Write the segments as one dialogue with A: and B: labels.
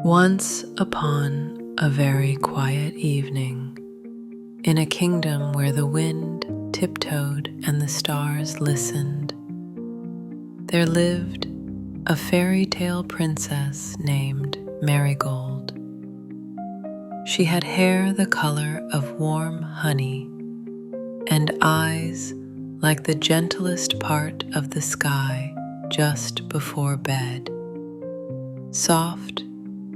A: Once upon a very quiet evening, in a kingdom where the wind tiptoed and the stars listened, there lived a fairy tale princess named Marigold. She had hair the color of warm honey and eyes like the gentlest part of the sky just before bed, soft,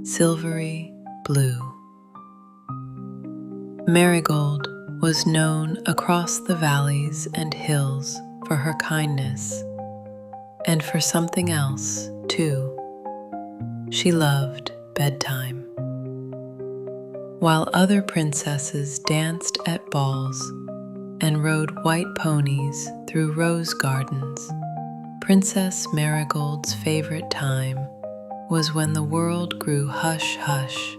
A: silvery blue. Maragold was known across the valleys and hills for her kindness, and for something else, too. She loved bedtime. While other princesses danced at balls and rode white ponies through rose gardens, Princess Marigold's favorite time was when the world grew hush-hush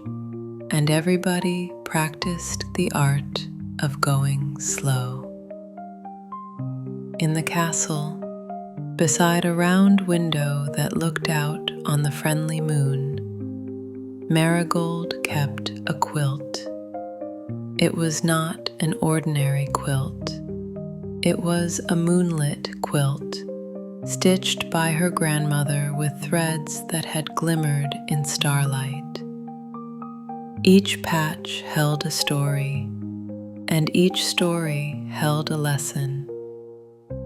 A: and everybody practiced the art of going slow. In the castle, beside a round window that looked out on the friendly moon, Maragold kept a quilt. It was not an ordinary quilt. It was a moonlit quilt, stitched by her grandmother with threads that had glimmered in starlight. Each patch held a story, and each story held a lesson,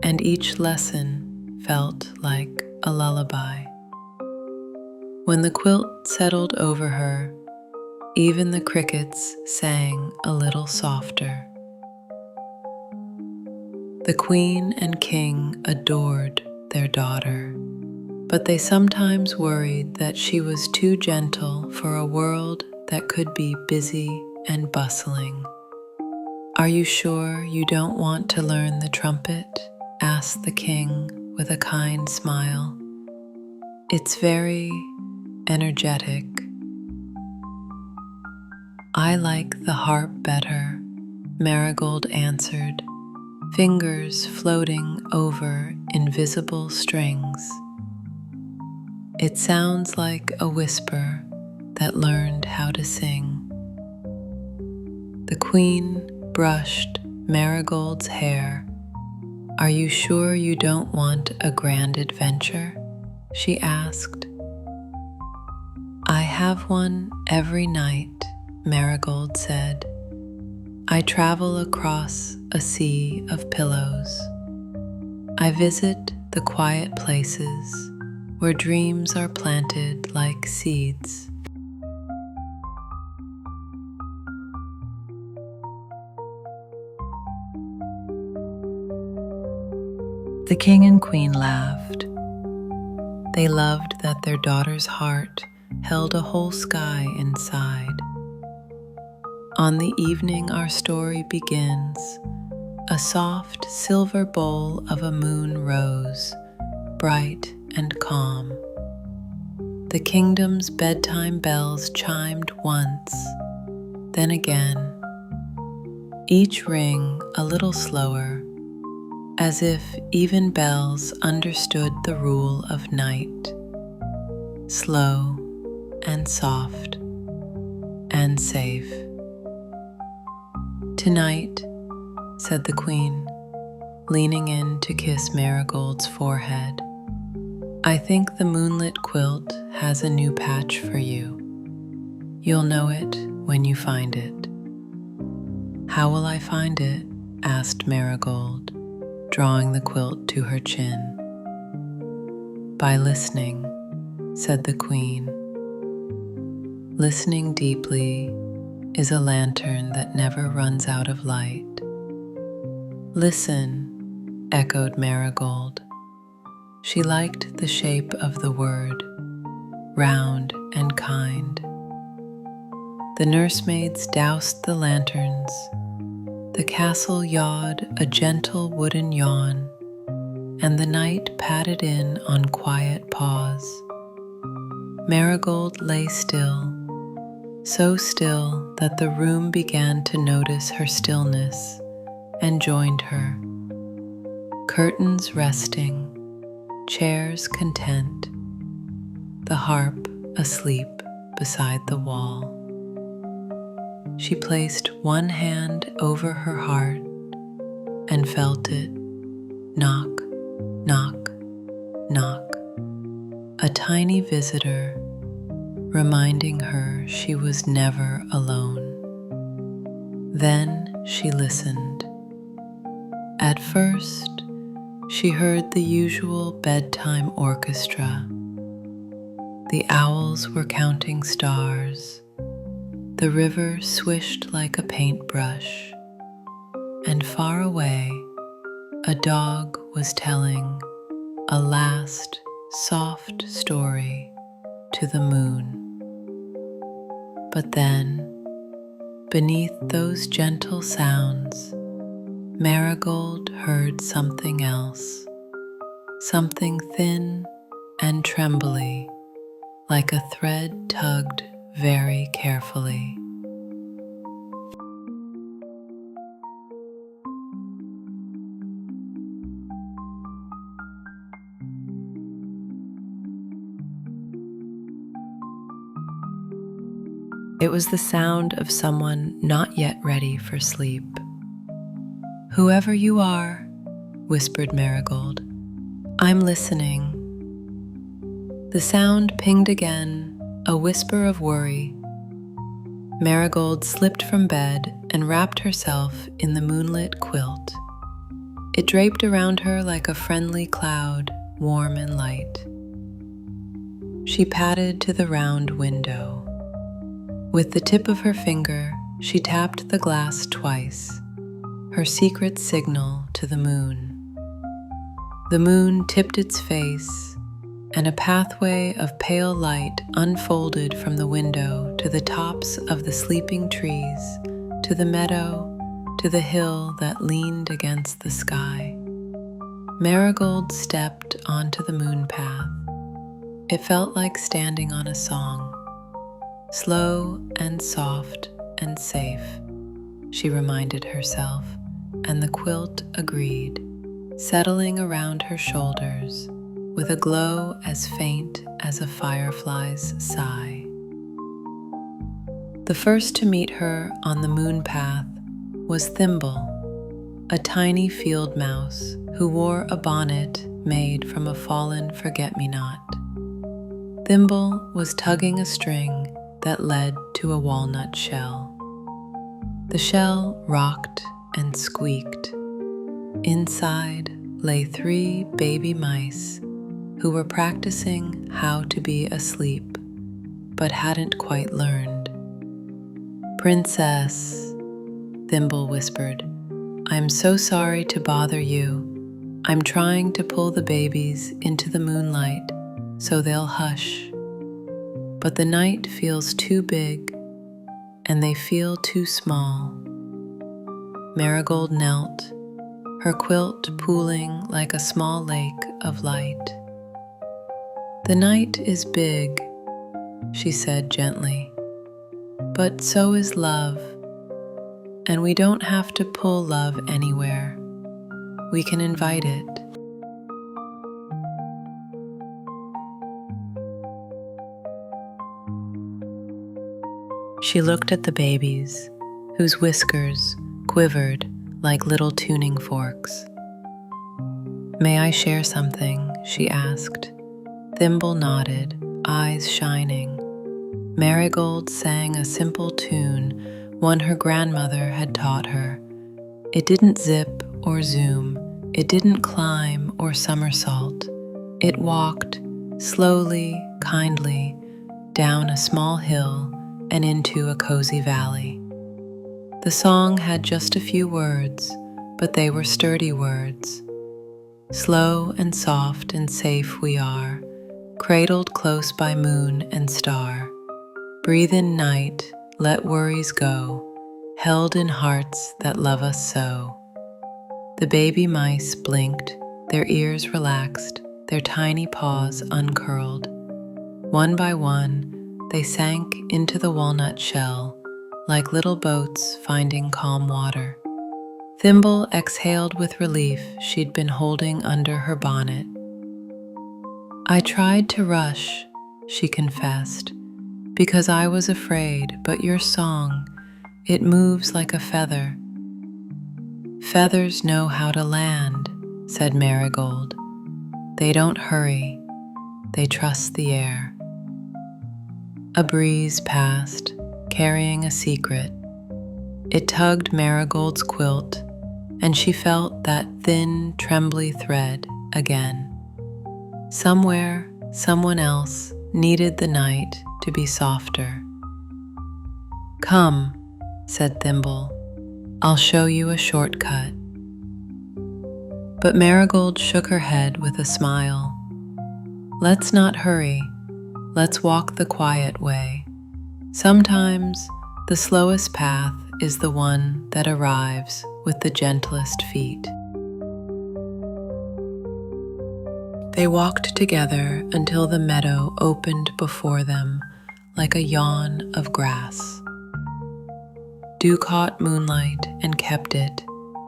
A: and each lesson felt like a lullaby. When the quilt settled over her, even the crickets sang a little softer. The queen and king adored their daughter, but they sometimes worried that she was too gentle for a world that could be busy and bustling. "Are you sure you don't want to learn the trumpet?" asked the king with a kind smile. "It's very energetic." "I like the harp better," Maragold answered, fingers floating over invisible strings. "It sounds like a whisper that learned how to sing." The queen brushed Maragold's hair. "Are you sure you don't want a grand adventure?" she asked. "I have one every night," Maragold said. "I travel across a sea of pillows. I visit the quiet places where dreams are planted like seeds." The king and queen laughed. They loved that their daughter's heart held a whole sky inside. On the evening our story begins, a soft silver bowl of a moon rose, bright and calm. The kingdom's bedtime bells chimed once, then again, each ring a little slower, as if even bells understood the rule of night, slow and soft and safe. "Tonight," said the queen, leaning in to kiss Marigold's forehead, "I think the Moonlit Quilt has a new patch for you. You'll know it when you find it." "How will I find it?" asked Maragold, drawing the quilt to her chin. "By listening," said the queen. "Listening deeply is a lantern that never runs out of light." "Listen," echoed Maragold. She liked the shape of the word, round and kind. The nursemaids doused the lanterns. The castle yawed a gentle wooden yawn, and the night patted in on quiet paws. Maragold lay still, so still that the room began to notice her stillness and joined her. Curtains resting, chairs content, the harp asleep beside the wall. She placed one hand over her heart and felt it knock, knock, knock. A tiny visitor reminding her she was never alone. Then she listened. At first, she heard the usual bedtime orchestra. The owls were counting stars. The river swished like a paintbrush. And far away, a dog was telling a last soft story to the moon. But then, beneath those gentle sounds, Maragold heard something else, something thin and trembly, like a thread tugged very carefully. It was the sound of someone not yet ready for sleep. "Whoever you are," whispered Maragold, "I'm listening." The sound pinged again, a whisper of worry. Maragold slipped from bed and wrapped herself in the moonlit quilt. It draped around her like a friendly cloud, warm and light. She padded to the round window. With the tip of her finger, she tapped the glass twice, her secret signal to the moon. The moon tipped its face, and a pathway of pale light unfolded from the window to the tops of the sleeping trees, to the meadow, to the hill that leaned against the sky. Maragold stepped onto the moon path. It felt like standing on a song. Slow and soft and safe, she reminded herself, and the quilt agreed, settling around her shoulders with a glow as faint as a firefly's sigh. The first to meet her on the moon path was Thimble, a tiny field mouse who wore a bonnet made from a fallen forget-me-not. Thimble was tugging a string that led to a walnut shell. The shell rocked and squeaked. Inside lay 3 baby mice who were practicing how to be asleep, but hadn't quite learned. "Princess," Thimble whispered, "I'm so sorry to bother you. I'm trying to pull the babies into the moonlight so they'll hush. But the night feels too big, and they feel too small." Maragold knelt, her quilt pooling like a small lake of light. "The night is big," she said gently, "but so is love, and we don't have to pull love anywhere. We can invite it." She looked at the babies, whose whiskers quivered like little tuning forks. "May I share something?" she asked. Thimble nodded, eyes shining. Maragold sang a simple tune, one her grandmother had taught her. It didn't zip or zoom, it didn't climb or somersault. It walked slowly, kindly, down a small hill and into a cozy valley. The song had just a few words, but they were sturdy words. "Slow and soft and safe we are, cradled close by moon and star. Breathe in night, let worries go, held in hearts that love us so." The baby mice blinked, their ears relaxed, their tiny paws uncurled. One by one, they sank into the walnut shell, like little boats finding calm water. Thimble exhaled with relief she'd been holding under her bonnet. "I tried to rush," she confessed, because I was afraid, but your song, it moves like a feather. Feathers know how to land, said Marigold. They don't hurry, they trust the air. A breeze passed, carrying a secret. It tugged Marigold's quilt, and she felt that thin, trembly thread again. Somewhere, someone else needed the night to be softer. Come, said Thimble, I'll show you a shortcut. But Marigold shook her head with a smile. Let's not hurry. Let's walk the quiet way. Sometimes the slowest path is the one that arrives with the gentlest feet. They walked together until the meadow opened before them like a yawn of grass. Dew caught moonlight and kept it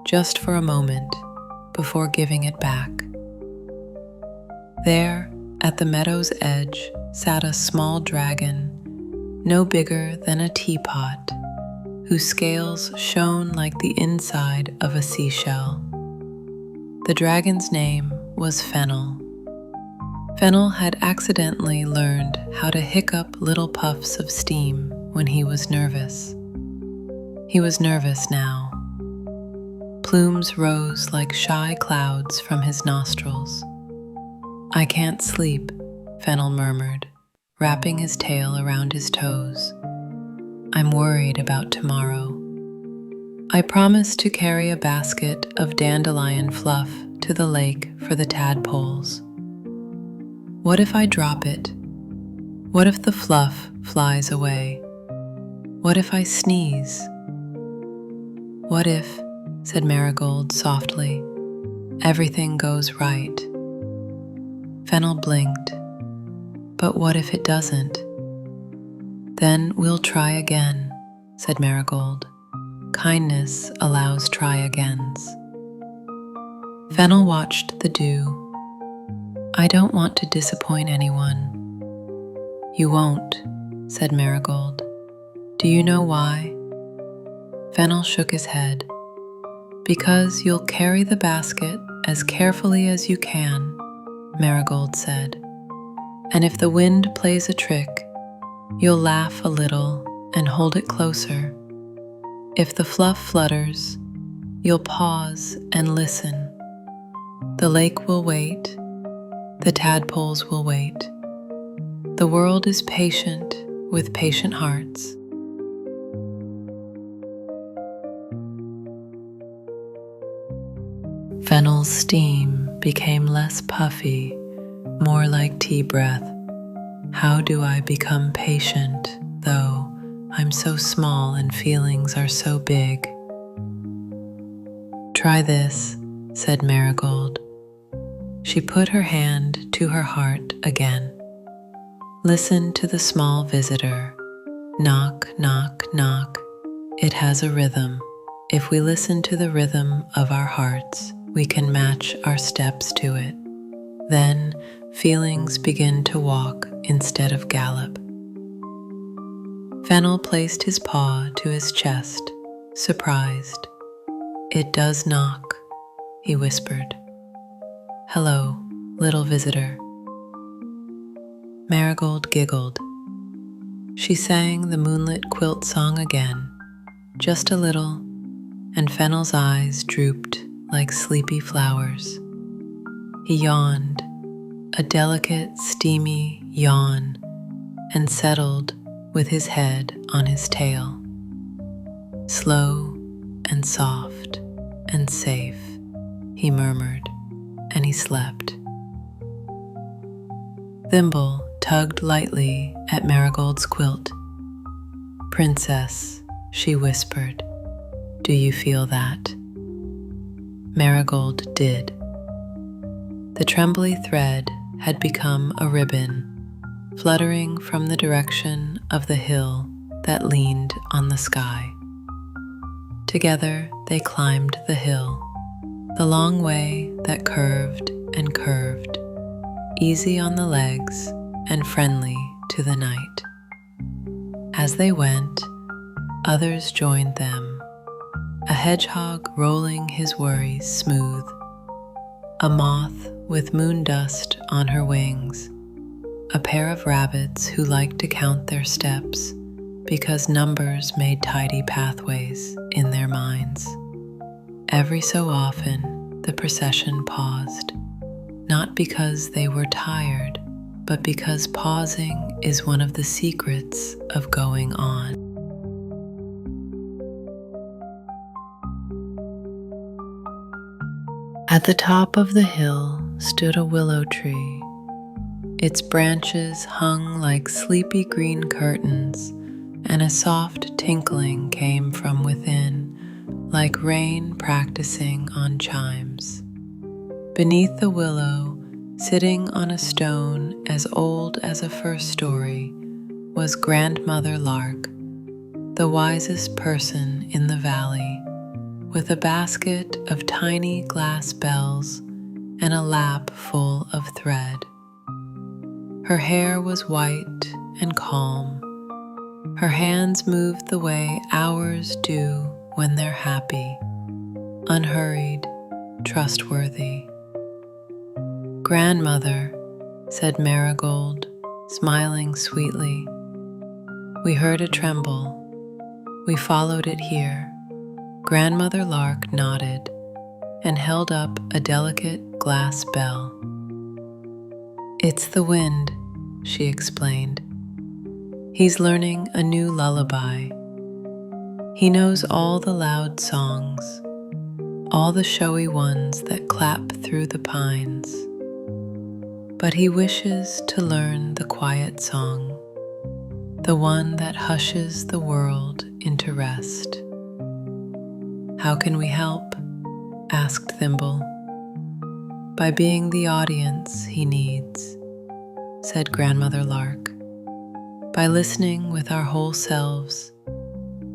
A: just for a moment before giving it back. There, at the meadow's edge, sat a small dragon, no bigger than a teapot, whose scales shone like the inside of a seashell. The dragon's name was Fennel. Fennel had accidentally learned how to hiccup little puffs of steam when he was nervous. He was nervous now. Plumes rose like shy clouds from his nostrils. I can't sleep, Fennel murmured, wrapping his tail around his toes. I'm worried about tomorrow. I promised to carry a basket of dandelion fluff to the lake for the tadpoles. What if I drop it? What if the fluff flies away? What if I sneeze? What if, said Maragold softly, everything goes right? Fennel blinked. But what if it doesn't? Then we'll try again, said Maragold. Kindness allows try-agains. Fennel watched the dew. I don't want to disappoint anyone. You won't, said Maragold. Do you know why? Fennel shook his head. Because you'll carry the basket as carefully as you can, Maragold said. And if the wind plays a trick, you'll laugh a little and hold it closer. If the fluff flutters, you'll pause and listen. The lake will wait. The tadpoles will wait. The world is patient with patient hearts. Fennel's steam became less puffy, more like tea breath. How do I become patient, though I'm so small and feelings are so big? Try this, said Maragold. She put her hand to her heart again. Listen to the small visitor. Knock, knock, knock. It has a rhythm. If we listen to the rhythm of our hearts, we can match our steps to it. Then feelings begin to walk instead of gallop. Fennel placed his paw to his chest, surprised. It does knock, he whispered. Hello, little visitor. Maragold giggled. She sang the Moonlit Quilt song again, just a little, and Fennel's eyes drooped like sleepy flowers. He yawned, a delicate, steamy yawn, and settled with his head on his tail. Slow and soft and safe, he murmured, and he slept. Thimble tugged lightly at Maragold's quilt. Princess, she whispered, do you feel that? Maragold did. The trembly thread had become a ribbon, fluttering from the direction of the hill that leaned on the sky. Together they climbed the hill, the long way that curved and curved, easy on the legs and friendly to the night. As they went, others joined them, a hedgehog rolling his worries smooth, a moth with moon dust on her wings, a pair of rabbits who liked to count their steps because numbers made tidy pathways in their minds. Every so often, the procession paused, not because they were tired, but because pausing is one of the secrets of going on. At the top of the hill stood a willow tree. Its branches hung like sleepy green curtains, and a soft tinkling came from within, like rain practicing on chimes. Beneath the willow, sitting on a stone as old as a first story, was Grandmother Lark, the wisest person in the valley, with a basket of tiny glass bells and a lap full of thread. Her hair was white and calm. Her hands moved the way ours do when they're happy, unhurried, trustworthy. "Grandmother," said Maragold, smiling sweetly. We heard a tremble. We followed it here. Grandmother Lark nodded and held up a delicate glass bell. "It's the wind," she explained. "He's learning a new lullaby. He knows all the loud songs, all the showy ones that clap through the pines. But he wishes to learn the quiet song, the one that hushes the world into rest." "How can we help?" asked Thimble. "By being the audience he needs," said Grandmother Lark. "By listening with our whole selves.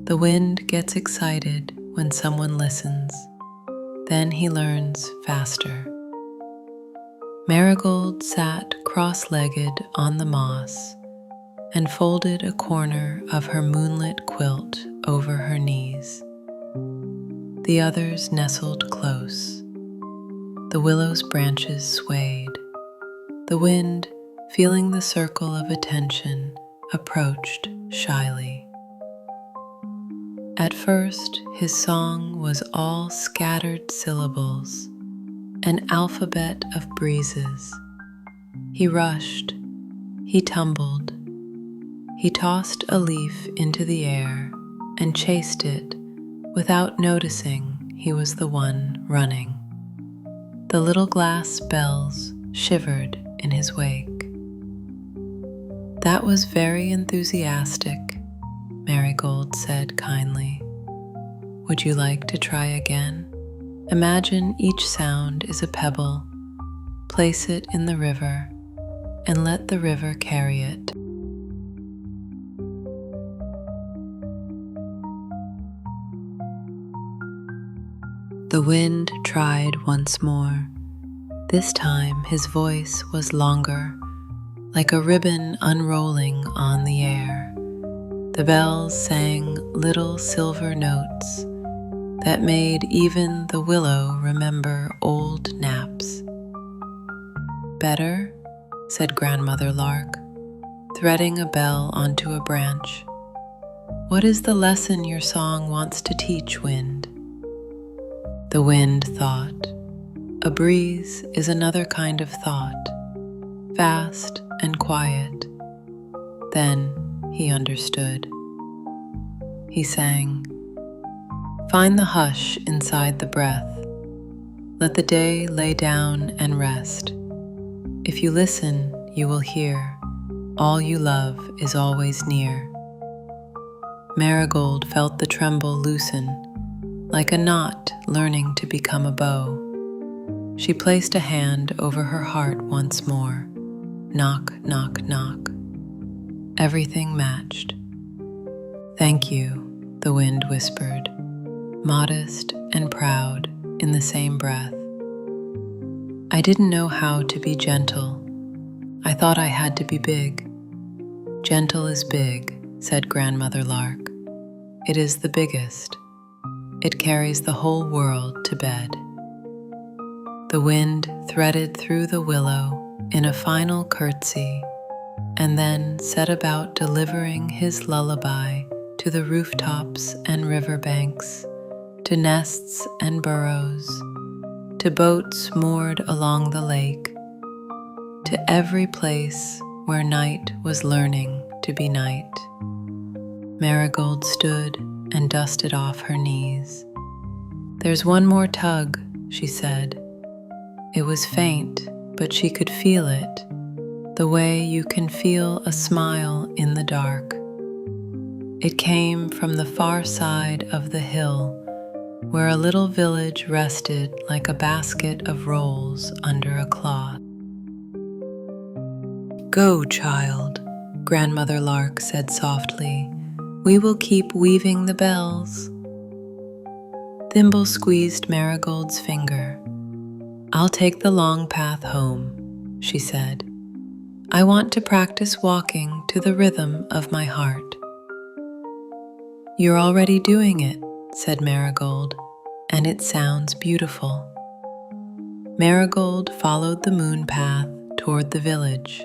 A: The wind gets excited when someone listens. Then he learns faster." Maragold sat cross-legged on the moss and folded a corner of her moonlit quilt over her knees. The others nestled close. The willow's branches swayed. The wind, feeling the circle of attention, approached shyly. At first, his song was all scattered syllables, an alphabet of breezes. He rushed, he tumbled, he tossed a leaf into the air and chased it without noticing he was the one running. The little glass bells shivered in his wake. "That was very enthusiastic," Marigold said kindly. "Would you like to try again? Imagine each sound is a pebble. Place it in the river and let the river carry it." The wind tried once more. This time his voice was longer, like a ribbon unrolling on the air. The bells sang little silver notes that made even the willow remember old naps. "Better?" said Grandmother Lark, threading a bell onto a branch. "What is the lesson your song wants to teach, wind?" The wind thought. A breeze is another kind of thought, fast and quiet. Then he understood. He sang, "Find the hush inside the breath. Let the day lay down and rest. If you listen, you will hear. All you love is always near." Maragold felt the tremble loosen, like a knot learning to become a bow. She placed a hand over her heart once more. Knock, knock, knock. Everything matched. "Thank you," the wind whispered, modest and proud in the same breath. "I didn't know how to be gentle. I thought I had to be big." "Gentle is big," said Grandmother Lark. "It is the biggest. It carries the whole world to bed." The wind threaded through the willow in a final curtsy and then set about delivering his lullaby to the rooftops and riverbanks, to nests and burrows, to boats moored along the lake, to every place where night was learning to be night. Marigold stood and dusted off her knees. "There's one more tug," she said. It was faint, but she could feel it, the way you can feel a smile in the dark. It came from the far side of the hill, where a little village rested like a basket of rolls under a cloth. "Go, child," Grandmother Lark said softly. "We will keep weaving the bells." Thimble squeezed Marigold's finger. "I'll take the long path home," she said. "I want to practice walking to the rhythm of my heart." "You're already doing it," said Maragold, "and it sounds beautiful." Maragold followed the moon path toward the village.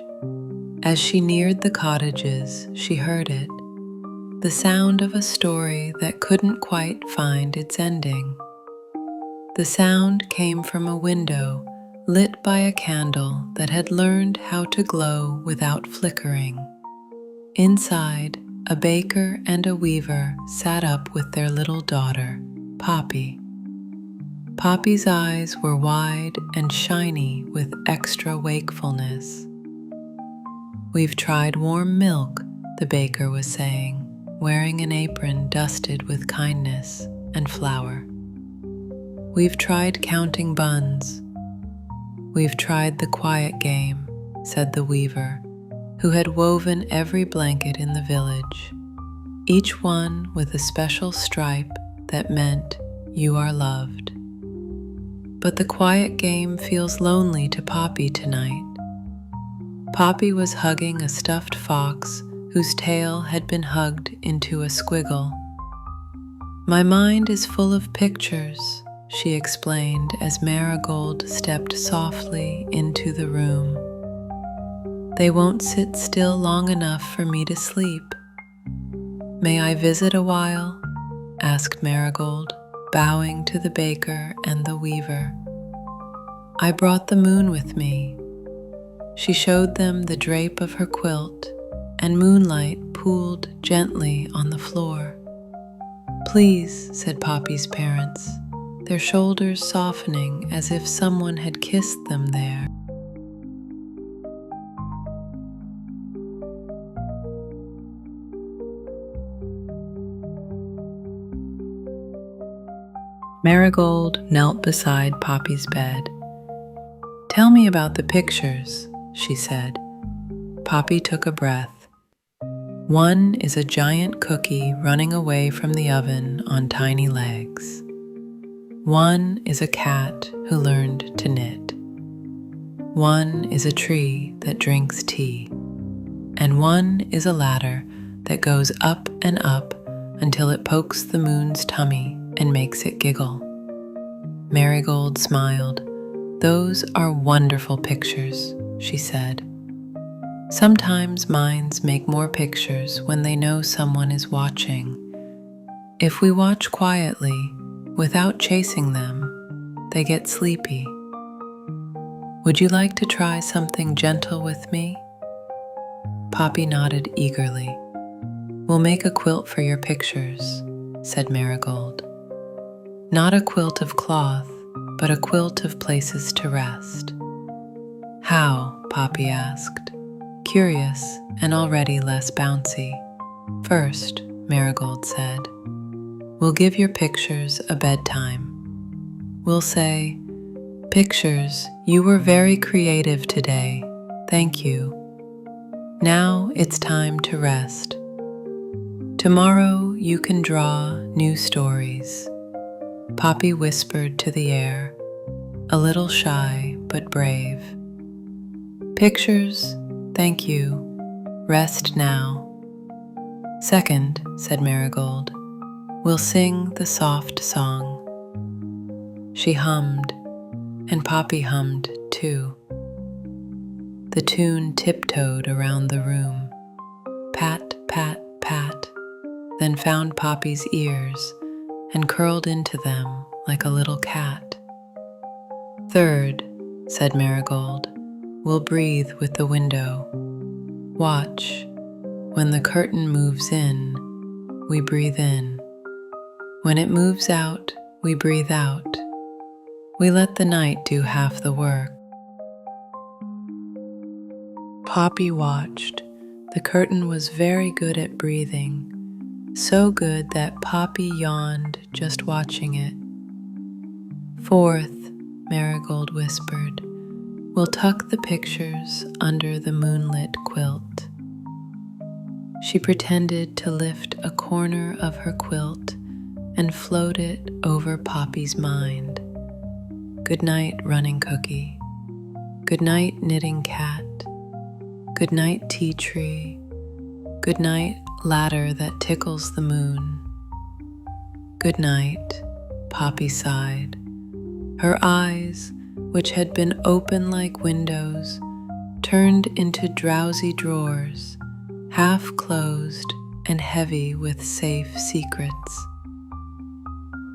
A: As she neared the cottages, she heard it, the sound of a story that couldn't quite find its ending. The sound came from a window lit by a candle that had learned how to glow without flickering. Inside, a baker and a weaver sat up with their little daughter, Poppy. Poppy's eyes were wide and shiny with extra wakefulness. "We've tried warm milk," the baker was saying, wearing an apron dusted with kindness and flour. "We've tried counting buns. We've tried the quiet game," said the weaver, who had woven every blanket in the village, each one with a special stripe that meant you are loved. But the quiet game feels lonely to Poppy tonight. Poppy was hugging a stuffed fox whose tail had been hugged into a squiggle. "My mind is full of pictures," she explained as Maragold stepped softly into the room. "They won't sit still long enough for me to sleep." "May I visit a while?" asked Maragold, bowing to the baker and the weaver. "I brought the moon with me." She showed them the drape of her quilt, and moonlight pooled gently on the floor. "Please," said Poppy's parents, their shoulders softening as if someone had kissed them there. Maragold knelt beside Poppy's bed. "Tell me about the pictures," she said. Poppy took a breath. "One is a giant cookie running away from the oven on tiny legs. One is a cat who learned to knit. One is a tree that drinks tea. And one is a ladder that goes up and up until it pokes the moon's tummy and makes it giggle." Marigold smiled. "Those are wonderful pictures," she said. "Sometimes minds make more pictures when they know someone is watching. If we watch quietly, without chasing them, they get sleepy. Would you like to try something gentle with me?" Poppy nodded eagerly. "We'll make a quilt for your pictures," said Maragold. "Not a quilt of cloth, but a quilt of places to rest." "How?" Poppy asked, curious and already less bouncy. "First," Maragold said, "we'll give your pictures a bedtime. We'll say, 'Pictures, you were very creative today. Thank you. Now it's time to rest. Tomorrow you can draw new stories." Poppy whispered to the air, a little shy but brave. "Pictures, thank you. Rest now." "Second," said Marigold, "we'll sing the soft song." She hummed, and Poppy hummed too. The tune tiptoed around the room, pat, pat, pat, then found Poppy's ears and curled into them like a little cat. "Third," said Marigold, "we'll breathe with the window. Watch. When the curtain moves in, we breathe in. When it moves out, we breathe out. We let the night do half the work." Poppy watched. The curtain was very good at breathing, so good that Poppy yawned just watching it. "Fourth," Marigold whispered, "we'll tuck the pictures under the moonlit quilt." She pretended to lift a corner of her quilt and float it over Poppy's mind. "Good night, running cookie. Good night, knitting cat. Good night, tea tree. Good night, ladder that tickles the moon." "Good night," Poppy sighed. Her eyes, which had been open like windows, turned into drowsy drawers, half closed and heavy with safe secrets.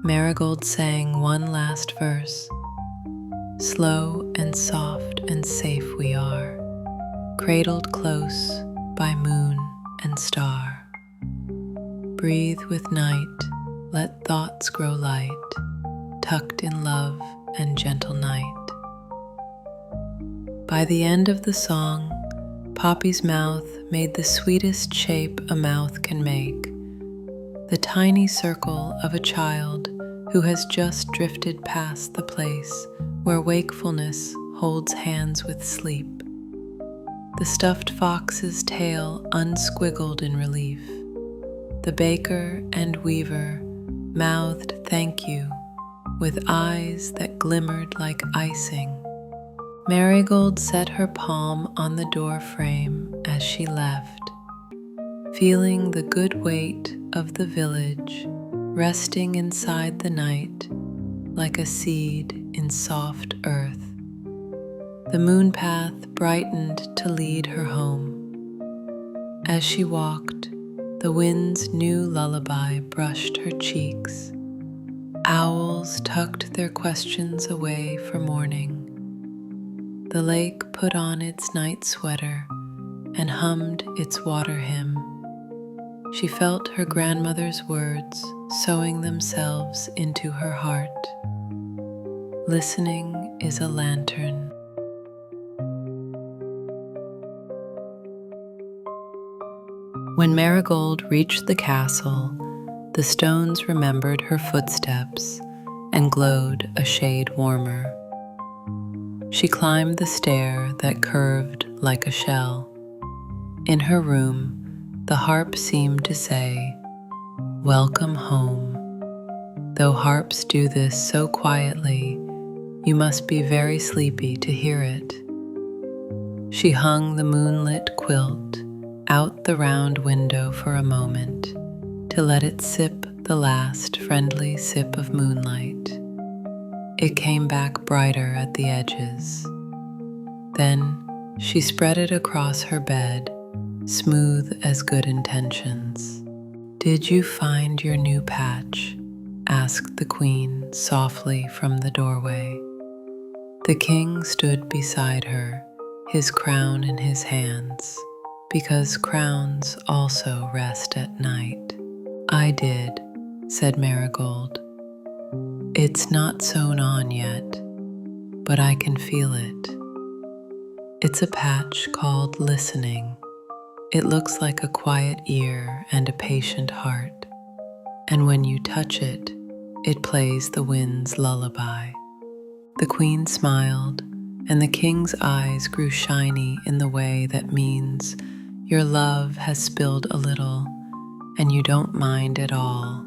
A: Marigold sang one last verse. "Slow and soft and safe we are, cradled close by moon and star. Breathe with night, let thoughts grow light, tucked in love and gentle night." By the end of the song, Poppy's mouth made the sweetest shape a mouth can make, the tiny circle of a child who has just drifted past the place where wakefulness holds hands with sleep. The stuffed fox's tail unsquiggled in relief. The baker and weaver mouthed thank you with eyes that glimmered like icing. Marigold set her palm on the door frame as she left, feeling the good weight of the village resting inside the night like a seed in soft earth. The moon path brightened to lead her home. As she walked, the wind's new lullaby brushed her cheeks. Owls tucked their questions away for morning. The lake put on its night sweater and hummed its water hymn. She felt her grandmother's words sewing themselves into her heart. Listening is a lantern. When Maragold reached the castle, the stones remembered her footsteps and glowed a shade warmer. She climbed the stair that curved like a shell. In her room, the harp seemed to say, "Welcome home." Though harps do this so quietly, you must be very sleepy to hear it. She hung the moonlit quilt out the round window for a moment to let it sip the last friendly sip of moonlight. It came back brighter at the edges. Then she spread it across her bed, smooth as good intentions. "Did you find your new patch?" asked the queen softly from the doorway. The king stood beside her, his crown in his hands, because crowns also rest at night. "I did," said Maragold. "It's not sewn on yet, but I can feel it. It's a patch called listening. It looks like a quiet ear and a patient heart, and when you touch it, it plays the wind's lullaby." The queen smiled, and the king's eyes grew shiny in the way that means your love has spilled a little, and you don't mind at all.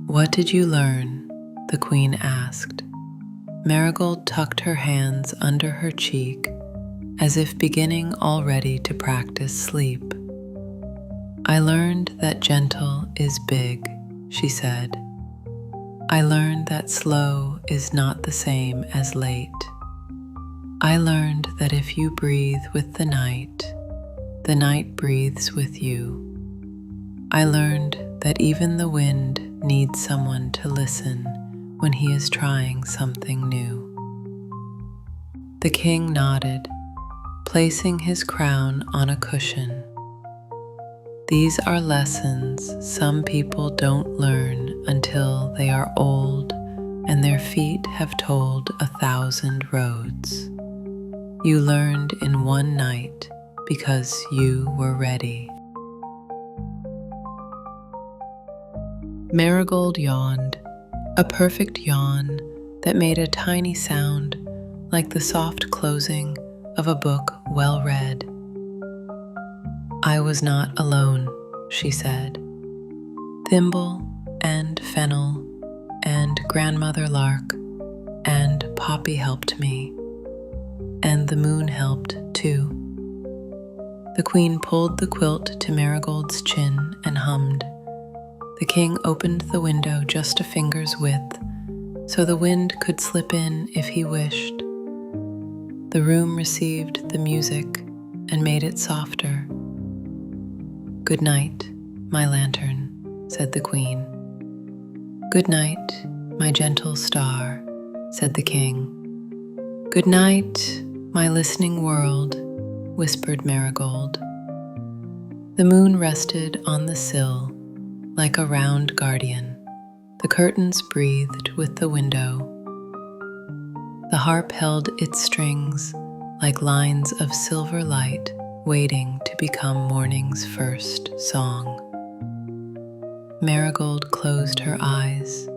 A: "What did you learn?" the queen asked. Marigold tucked her hands under her cheek, as if beginning already to practice sleep. I learned that gentle is big, she said. I learned that slow is not the same as late. I learned that if you breathe with the night breathes with you. I learned that even the wind needs someone to listen when he is trying something new. The king nodded, placing his crown on a cushion. These are lessons some people don't learn until they are old and their feet have told 1,000 roads. You learned in one night because you were ready. Maragold yawned, a perfect yawn that made a tiny sound like the soft closing of a book well read. I was not alone, she said. Thimble and Fennel and Grandmother Lark and Poppy helped me, and the moon helped too. The queen pulled the quilt to Marigold's chin and hummed. The king opened the window just a finger's width, so the wind could slip in if he wished. The room received the music and made it softer. "Good night, my lantern," said the queen. "Good night, my gentle star," said the king. "Good night, my listening world," whispered Maragold. The moon rested on the sill like a round guardian. The curtains breathed with the window. The harp held its strings like lines of silver light waiting to become morning's first song. Maragold closed her eyes,